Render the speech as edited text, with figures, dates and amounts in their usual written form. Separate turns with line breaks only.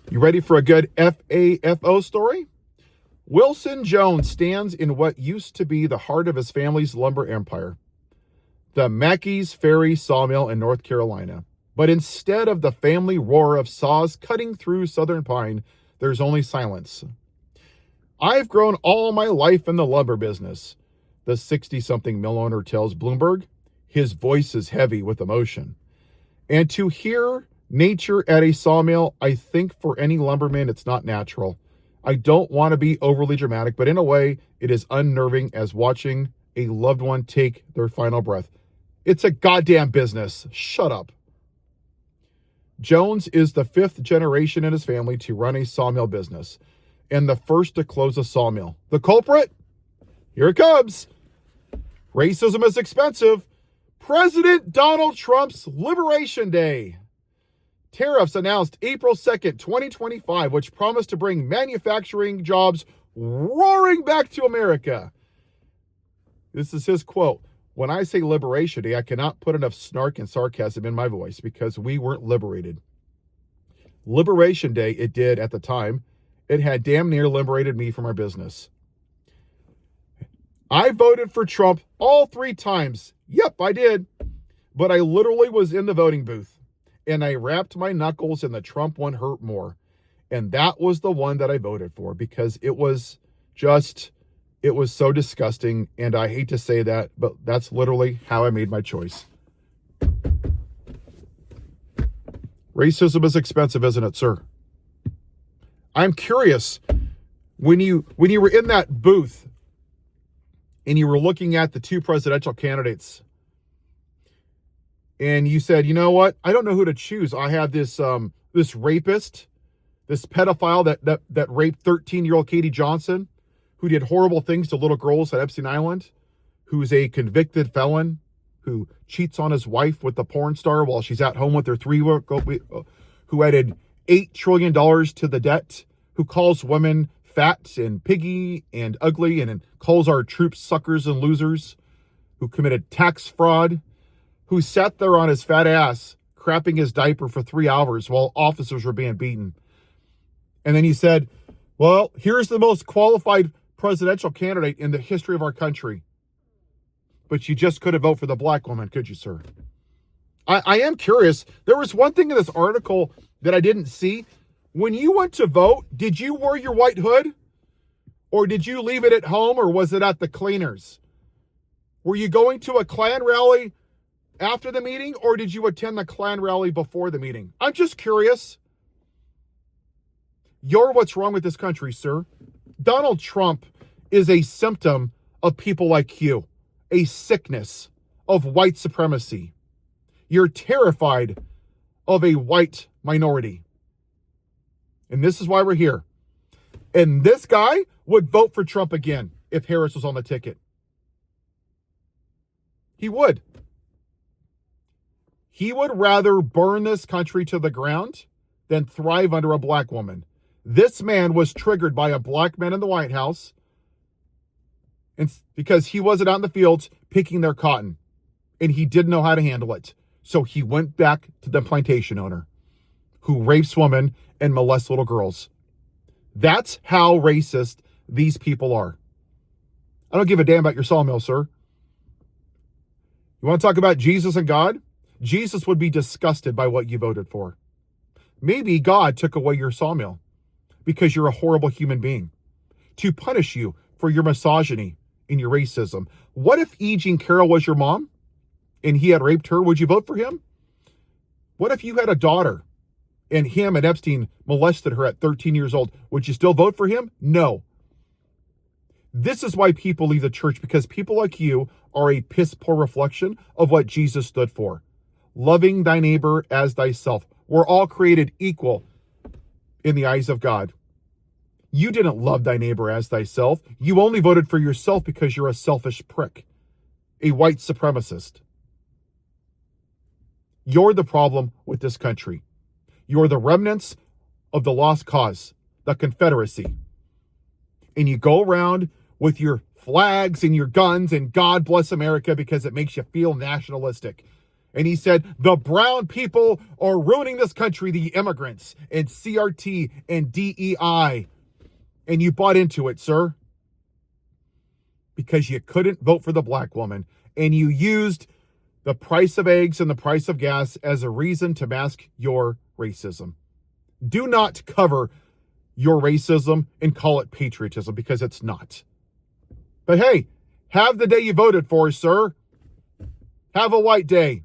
You ready for a good FAFO story? Wilson Jones stands in what used to be the heart of his family's lumber empire, the Mackeys Ferry Sawmill in North Carolina. But instead of the family roar of saws cutting through southern pine, there's only silence. I've grown all my life in the lumber business, the 60-something mill owner tells Bloomberg. His voice is heavy with emotion. And to hear nature at a sawmill, I think for any lumberman, it's not natural. I don't want to be overly dramatic, but in a way, it is unnerving as watching a loved one take their final breath. It's a goddamn business. Shut up. Jones is the fifth generation in his family to run a sawmill business and the first to close a sawmill. The culprit? Here it comes. Racism is expensive. President Donald Trump's Liberation Day. Tariffs announced April 2nd, 2025, which promised to bring manufacturing jobs roaring back to America. This is his quote. When I say Liberation Day, I cannot put enough snark and sarcasm in my voice because we weren't liberated. Liberation Day, it did at the time. It had damn near liberated me from our business. I voted for Trump all 3 times. Yep, I did. But I literally was in the voting booth and I wrapped my knuckles in the Trump one hurt more. And that was the one that I voted for because it was so disgusting. And I hate to say that, but that's literally how I made my choice. Racism is expensive, isn't it, sir? I'm curious, when you were in that booth and you were looking at the 2 presidential candidates and you said, you know what? I don't know who to choose. I have this rapist, this pedophile that raped 13-year-old Katie Johnson, who did horrible things to little girls at Epstein Island, who's a convicted felon, who cheats on his wife with the porn star while she's at home with her 3-year-old, who added $8 trillion to the debt, who calls women fat and piggy and ugly and calls our troops suckers and losers, who committed tax fraud, who sat there on his fat ass crapping his diaper for 3 hours while officers were being beaten. And then he said, well, here's the most qualified presidential candidate in the history of our country. But you just couldn't vote for the black woman, could you, sir? I am curious. There was one thing in this article that I didn't see. When you went to vote, did you wear your white hood? Or did you leave it at home, or was it at the cleaners? Were you going to a Klan rally after the meeting, or did you attend the Klan rally before the meeting? I'm just curious. You're what's wrong with this country, sir. Donald Trump is a symptom of people like you, a sickness of white supremacy. You're terrified of a white minority. And this is why we're here. And this guy would vote for Trump again if Harris was on the ticket. He would. He would rather burn this country to the ground than thrive under a black woman. This man was triggered by a black man in the White House and because he wasn't out in the fields picking their cotton and he didn't know how to handle it. So he went back to the plantation owner who rapes women and molests little girls. That's how racist these people are. I don't give a damn about your sawmill, sir. You want to talk about Jesus and God? Jesus would be disgusted by what you voted for. Maybe God took away your sawmill because you're a horrible human being to punish you for your misogyny and your racism. What if E. Jean Carroll was your mom and he had raped her? Would you vote for him? What if you had a daughter and him and Epstein molested her at 13 years old? Would you still vote for him? No. This is why people leave the church, because people like you are a piss poor reflection of what Jesus stood for. Loving thy neighbor as thyself. We're all created equal in the eyes of God. You didn't love thy neighbor as thyself. You only voted for yourself because you're a selfish prick, a white supremacist. You're the problem with this country. You're the remnants of the lost cause, the Confederacy. And you go around with your flags and your guns and God bless America because it makes you feel nationalistic. And he said, the brown people are ruining this country, the immigrants, and CRT and DEI. And you bought into it, sir, because you couldn't vote for the black woman. And you used the price of eggs and the price of gas as a reason to mask your racism. Do not cover your racism and call it patriotism, because it's not. But hey, have the day you voted for, sir. Have a white day.